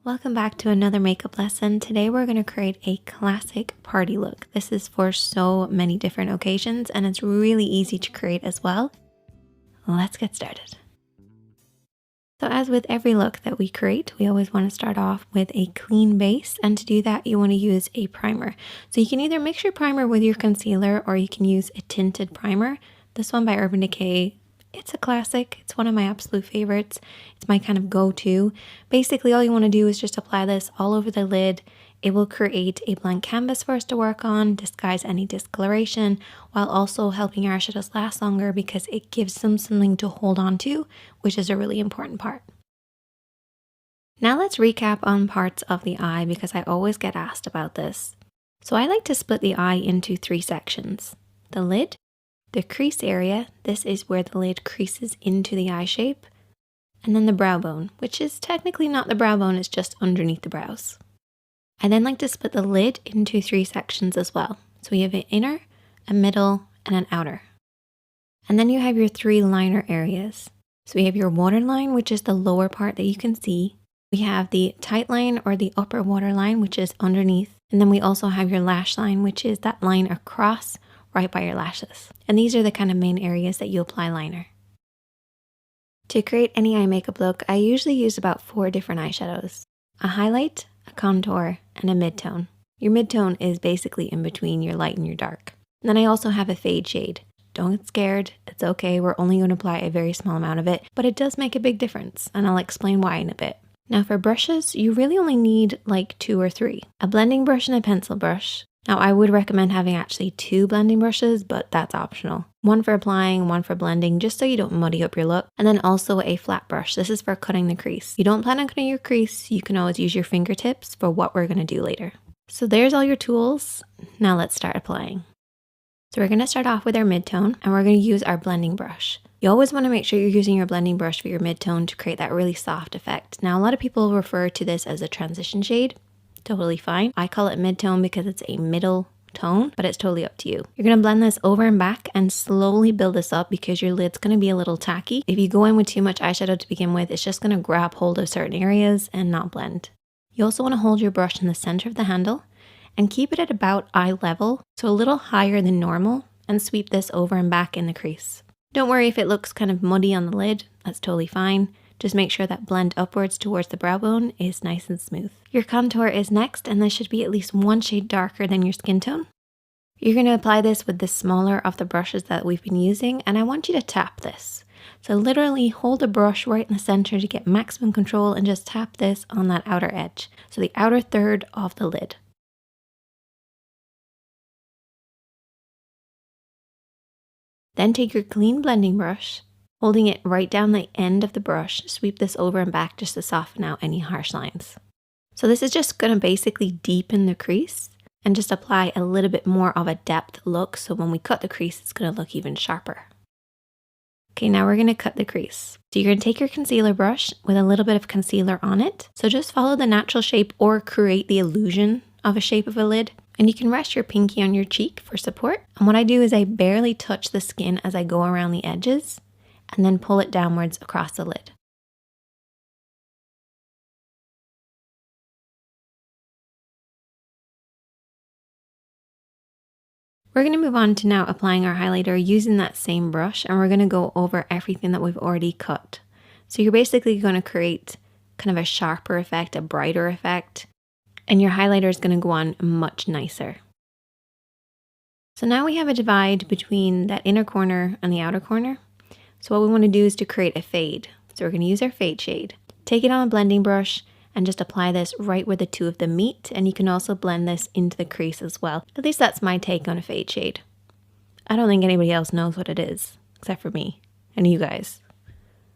Welcome back to another makeup lesson. Today we're going to create a classic party look. This is for so many different occasions and it's really easy to create as well. Let's get started. So as with every look that we create, we always want to start off with a clean base, and to do that you want to use a primer. So you can either mix your primer with your concealer or you can use a tinted primer. This one by Urban Decay, it's a classic. It's one of my absolute favorites. It's my kind of go-to. Basically, all you want to do is just apply this all over the lid. It will create a blank canvas for us to work on, disguise any discoloration, while also helping our eyeshadows last longer because it gives them something to hold on to, which is a really important part. Now let's recap on parts of the eye because I always get asked about this. So I like to split the eye into 3 sections. The lid, the crease area, this is where the lid creases into the eye shape, and then the brow bone, which is technically not the brow bone, it's just underneath the brows. I then like to split the lid into 3 sections as well. So we have an inner, a middle, and an outer. And then you have your 3 liner areas. So we have your waterline, which is the lower part that you can see. We have the tight line or the upper waterline, which is underneath. And then we also have your lash line, which is that line across right by your lashes. And these are the kind of main areas that you apply liner. To create any eye makeup look, I usually use about 4 different eyeshadows. A highlight, a contour, and a mid-tone. Your mid-tone is basically in between your light and your dark. And then I also have a fade shade. Don't get scared, it's okay, we're only going to apply a very small amount of it, but it does make a big difference, and I'll explain why in a bit. Now for brushes, you really only need like 2 or 3. A blending brush and a pencil brush. Now I would recommend having actually 2 blending brushes, but that's optional. One for applying, one for blending, just so you don't muddy up your look. And then also a flat brush. This is for cutting the crease. If you don't plan on cutting your crease, you can always use your fingertips for what we're going to do later. So there's all your tools. Now let's start applying. So we're going to start off with our mid-tone and we're going to use our blending brush. You always want to make sure you're using your blending brush for your mid-tone to create that really soft effect. Now a lot of people refer to this as a transition shade. Totally fine. I call it mid-tone because it's a middle tone, but it's totally up to you. You're going to blend this over and back and slowly build this up because your lid's going to be a little tacky. If you go in with too much eyeshadow to begin with, it's just going to grab hold of certain areas and not blend. You also want to hold your brush in the center of the handle and keep it at about eye level, so a little higher than normal, and sweep this over and back in the crease. Don't worry if it looks kind of muddy on the lid, that's totally fine. Just make sure that blend upwards towards the brow bone is nice and smooth. Your contour is next, and this should be at least 1 shade darker than your skin tone. You're going to apply this with the smaller of the brushes that we've been using, and I want you to tap this. So literally hold the brush right in the center to get maximum control and just tap this on that outer edge. So the outer third of the lid. Then take your clean blending brush, holding it right down the end of the brush, sweep this over and back just to soften out any harsh lines. So this is just going to basically deepen the crease and just apply a little bit more of a depth look, so when we cut the crease it's going to look even sharper. Okay, now we're going to cut the crease. So you're going to take your concealer brush with a little bit of concealer on it. So just follow the natural shape or create the illusion of a shape of a lid. And you can rest your pinky on your cheek for support. And what I do is I barely touch the skin as I go around the edges, and then pull it downwards across the lid. We're going to move on to now applying our highlighter using that same brush, and we're going to go over everything that we've already cut. So you're basically going to create kind of a sharper effect, a brighter effect, and your highlighter is going to go on much nicer. So now we have a divide between that inner corner and the outer corner. So what we want to do is to create a fade. So we're going to use our fade shade. Take it on a blending brush and just apply this right where the 2 of them meet, and you can also blend this into the crease as well. At least that's my take on a fade shade. I don't think anybody else knows what it is, except for me and you guys,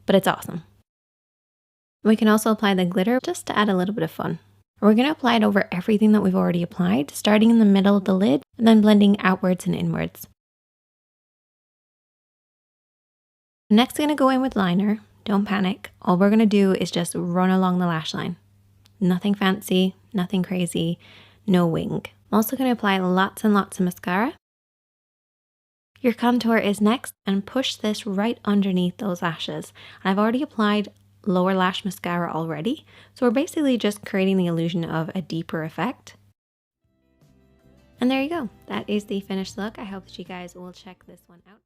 but it's awesome. We can also apply the glitter just to add a little bit of fun. We're going to apply it over everything that we've already applied, starting in the middle of the lid and then blending outwards and inwards. Next, I'm going to go in with liner. Don't panic. All we're going to do is just run along the lash line. Nothing fancy, nothing crazy, no wing. I'm also going to apply lots and lots of mascara. Your contour is next, and push this right underneath those lashes. I've already applied lower lash mascara already. So we're basically just creating the illusion of a deeper effect. And there you go. That is the finished look. I hope that you guys will check this one out.